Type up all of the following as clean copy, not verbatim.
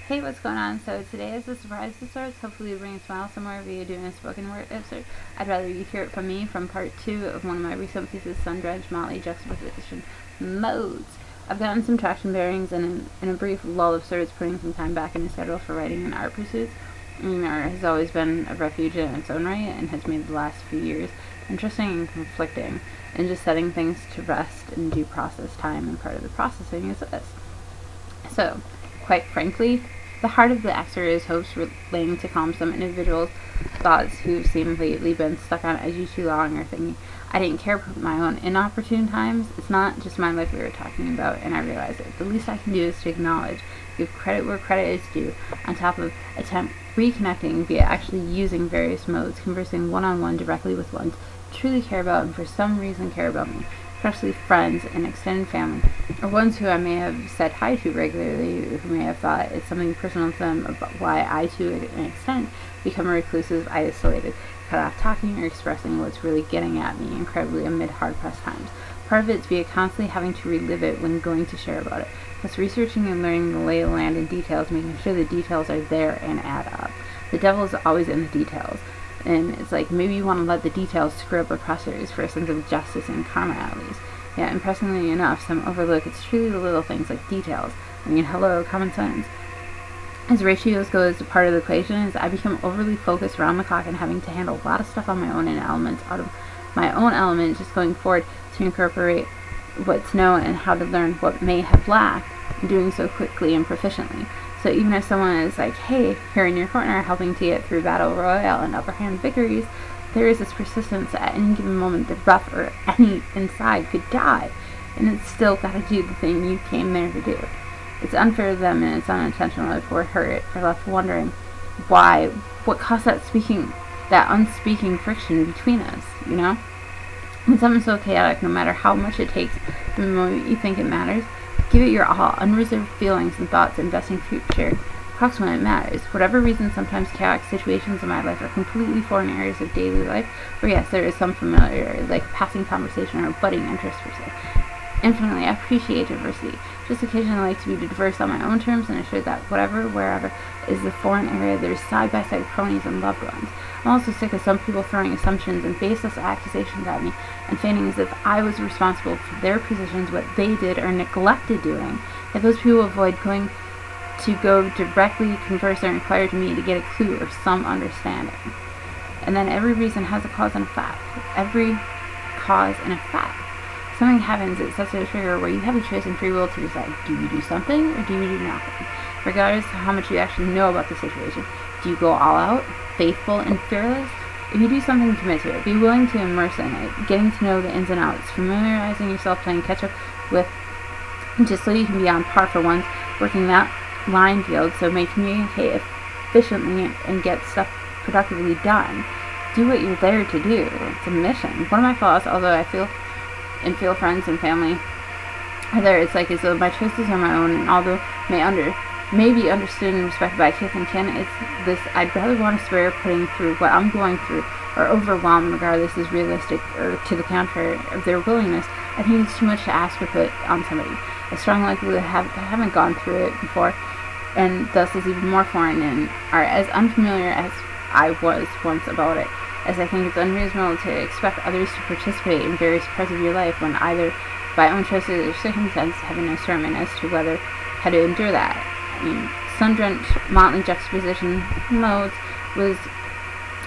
Hey, what's going on? So today is a surprise of sorts. Hopefully you bring a smile somewhere via doing a spoken word excerpt. I'd rather you hear it from me from part 2 of one of my recent pieces, Sundrenched, Motley, Juxtaposition, modes. I've gotten some traction bearings and in a brief lull of sorts, putting some time back in the schedule for writing and art pursuits. Art has always been a refuge in its own right and has made the last few years interesting and conflicting, and just setting things to rest in due process time, and part of the processing is this. So, quite frankly, the heart of the excerpt is hopes relating to calm some individuals' thoughts who seem lately been stuck on edgy too long, or thinking I didn't care for my own inopportune times. It's not just my life we were talking about, and I realize it. The least I can do is to acknowledge, give credit where credit is due, on top of attempt reconnecting via actually using various modes, conversing one-on-one directly with ones truly care about and for some reason care about me, especially friends and extended family, or ones who I may have said hi to regularly, who may have thought it's something personal to them about why I, to an extent, become a reclusive, isolated, cut off talking or expressing what's really getting at me incredibly amid hard-pressed times. Part of it's via constantly having to relive it when going to share about it, plus researching and learning the lay of the land in details, making sure the details are there and add up. The devil is always in the details. And it's like, maybe you want to let the details screw up oppressors for a sense of justice and karma at least. Yeah, impressively enough, some overlook it's truly the little things like details. I mean, hello, common sense. As ratios go as a part of the equation, as I become overly focused around the clock and having to handle a lot of stuff on my own and elements out of my own element, just going forward to incorporate what's known and how to learn what may have lacked, and doing so quickly and proficiently. So even if someone is like, hey, here in your corner, helping to get through battle royale and upper hand victories, there is this persistence that at any given moment the rough or any inside could die, and it's still got to do the thing you came there to do. It's unfair to them, and it's unintentional if we're hurt or left wondering why, what caused that unspeaking friction between us, you know? When something's so chaotic, no matter how much it takes from the moment you think it matters, give it your all, unreserved feelings and thoughts, investing future crux when it matters. Whatever reason, sometimes chaotic situations in my life are completely foreign areas of daily life, where yes, there is some familiarity, like passing conversation or budding interest per se. Infinitely, I appreciate diversity. Just occasionally like to be diverse on my own terms and assure that whatever, wherever, is the foreign area, there's side-by-side cronies and loved ones. I'm also sick of some people throwing assumptions and baseless accusations at me and feigning as if I was responsible for their positions, what they did or neglected doing. Yet those people avoid going to go directly converse or inquire to me to get a clue or some understanding. And then every reason has a cause and effect. Every cause and effect. Something happens that sets a trigger where you have a choice and free will to decide, do you do something or do you do nothing? Regardless of how much you actually know about the situation, do you go all out, faithful and fearless? If you do something, commit to it. Be willing to immerse in it, getting to know the ins and outs, familiarizing yourself, playing catch up with, just so you can be on par for once, working that line field, so may communicate efficiently and get stuff productively done. Do what you're there to do. It's a mission. One of my flaws, although I feel friends and family are there, it's like as though my choices are my own, and although may be understood and respected by kith and kin, it's this: I'd rather want to swear putting through what I'm going through, or overwhelmed regardless is realistic or to the contrary of their willingness. I think it's too much to ask or put on somebody. A strong likelihood haven't gone through it before, and thus is even more foreign and are as unfamiliar as I was once about it, as I think it's unreasonable to expect others to participate in various parts of your life when either by own choices or circumstance have no sermon as to how to endure that. I mean, Sundrenched, Motley, Juxtaposition, modes was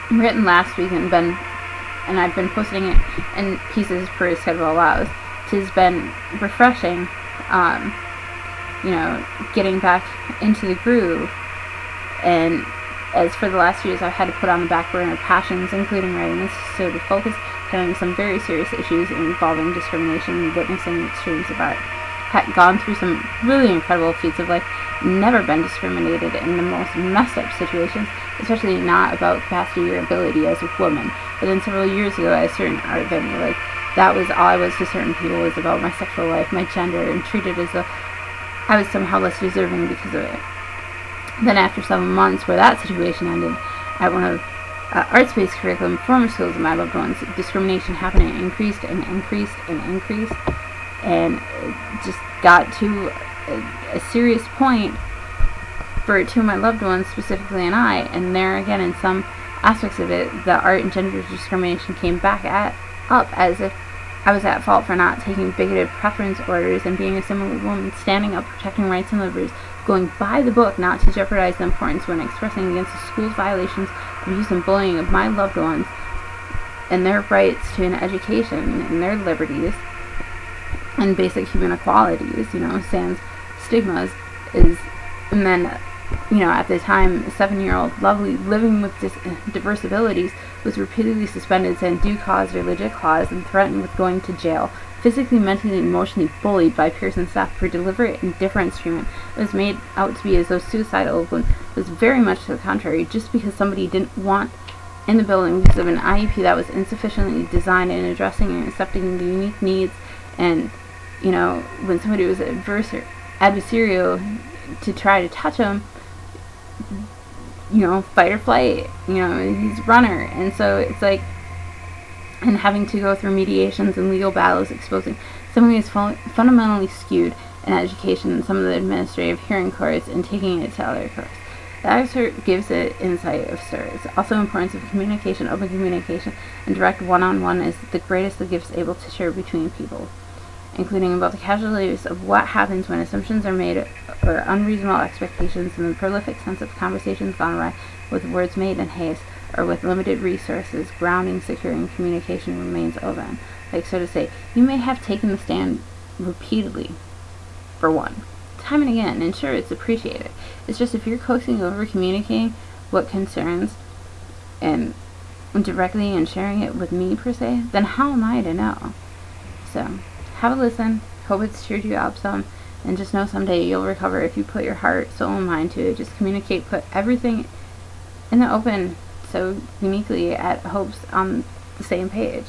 written last week and I've been posting it in pieces per schedule allows. It's been refreshing, getting back into the groove. And as for the last few years, I've had to put on the back burner passions, including writing this, so to focus on some very serious issues involving discrimination, witnessing extremes of art. Had gone through some really incredible feats of life, never been discriminated in the most messed up situations, especially not about capacity or ability as a woman. But then several years ago at a certain art venue, like, that was all I was to certain people, was about my sexual life, my gender, and treated as though I was somehow less deserving because of it. Then after 7 months where that situation ended at one of art-based curriculum former schools of my loved ones, discrimination happened and increased and increased and increased, and it just got to a serious point for two of my loved ones, specifically an I, and there again, in some aspects of it, the art and gender discrimination came back up as if I was at fault for not taking bigoted preference orders and being a similar woman, standing up, protecting rights and liberties, going by the book not to jeopardize the importance when expressing against the school's violations, abuse, and bullying of my loved ones and their rights to an education and their liberties and basic human equalities, sans stigmas, and then, at the time, a 7-year-old Lovely living with diverse abilities was repeatedly suspended, sent due cause or legit cause, and threatened with going to jail, physically, mentally, and emotionally bullied by peers and staff for deliberate indifference treatment. It was made out to be as though suicidal when it was very much to the contrary, just because somebody didn't want in the building because of an IEP that was insufficiently designed in addressing and accepting the unique needs, and, when somebody was adversarial to try to touch them, fight or flight, he's a runner. And so it's like, and having to go through mediations and legal battles exposing something is fundamentally skewed in education and some of the administrative hearing courts and taking it to other courts. The excerpt gives it insight of sorts. Also, importance of communication, open communication, and direct one-on-one is the greatest of gifts able to share between people, including about the casualties of what happens when assumptions are made or unreasonable expectations and the prolific sense of conversations gone awry with words made in haste or with limited resources. Grounding, securing communication remains open. Like, so to say, you may have taken the stand repeatedly, for one, time and again, and sure, it's appreciated. It's just if you're coaxing over communicating what concerns and directly and sharing it with me, per se, then how am I to know? So, have a listen. Hope it's cheered you up some. And just know someday you'll recover if you put your heart, soul, and mind to it. Just communicate. Put everything in the open so uniquely at hopes on the same page.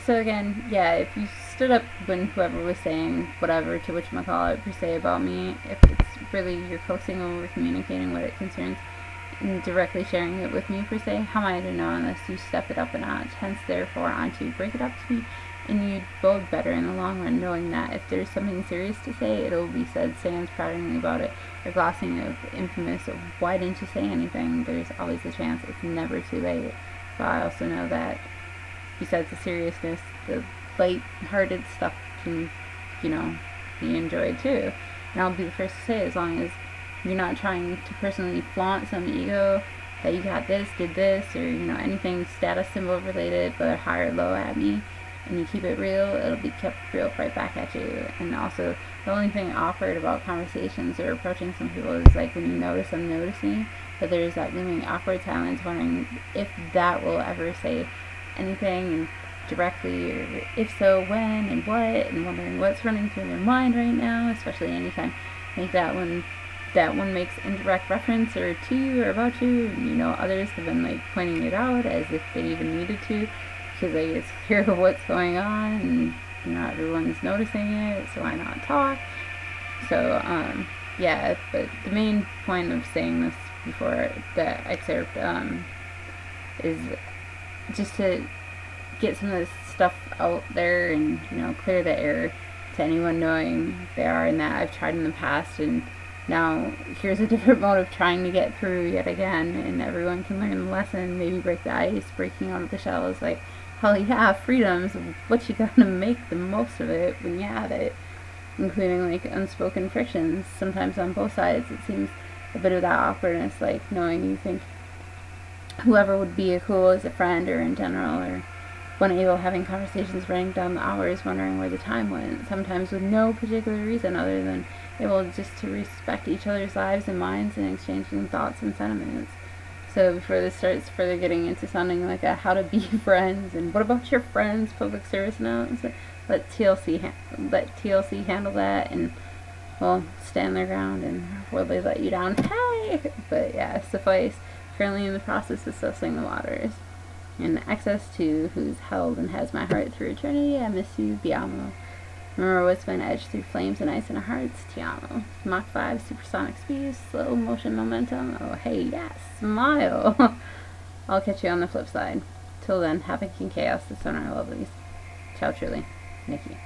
So again, yeah, if you stood up when whoever was saying whatever to whatchamacallit per se about me, if it's really you're coaxing over communicating what it concerns and directly sharing it with me per se, how am I to know unless you step it up a notch? Hence, therefore, on to break it up to me, and you'd bode better in the long run, knowing that if there's something serious to say, it'll be said, sans prattling about it, or glossing of infamous of why didn't you say anything. There's always a chance it's never too late. But I also know that besides the seriousness, the light-hearted stuff can, be enjoyed too. And I'll be the first to say, as long as you're not trying to personally flaunt some ego that you got this, did this, or, anything status symbol related, whether high or low at me, and you keep it real, it'll be kept real right back at you. And also, the only thing awkward about conversations or approaching some people is like when you notice them noticing, but there's that looming awkward silence, wondering if that will ever say anything directly, or if so, when and what, and wondering what's running through their mind right now, especially anytime like that one makes indirect reference or to you or about you, and others have been pointing it out as if they even needed to, because they just hear what's going on, and not everyone's noticing it, so why not talk? So yeah, but the main point of saying this before the excerpt is just to get some of this stuff out there and clear the air to anyone knowing they are in that. I've tried in the past, and now here's a different mode of trying to get through yet again, and everyone can learn the lesson, maybe break the ice. Breaking out of the shell is like, hell yeah, freedom's what you gotta make the most of it when you have it, including unspoken frictions. Sometimes on both sides it seems a bit of that awkwardness, knowing you think whoever would be cool as a friend or in general, or unable, having conversations running down the hours, wondering where the time went, sometimes with no particular reason other than able just to respect each other's lives and minds and exchanging thoughts and sentiments. So before this starts further getting into sounding like a how to be friends and what about your friends public service announcement, let TLC handle that, and stand their ground, and will they let you down? Hey! But yeah, suffice, currently in the process of sussing the waters. In excess to who's held and has my heart through eternity, I miss you, Biamo. Remember what's been edged through flames and ice in our hearts, Tiamo. Mach 5, supersonic speed, slow motion momentum. Oh, hey, yes, smile. I'll catch you on the flip side. Till then, havoc and chaos to sun our lovelies. Ciao, truly, Nikki.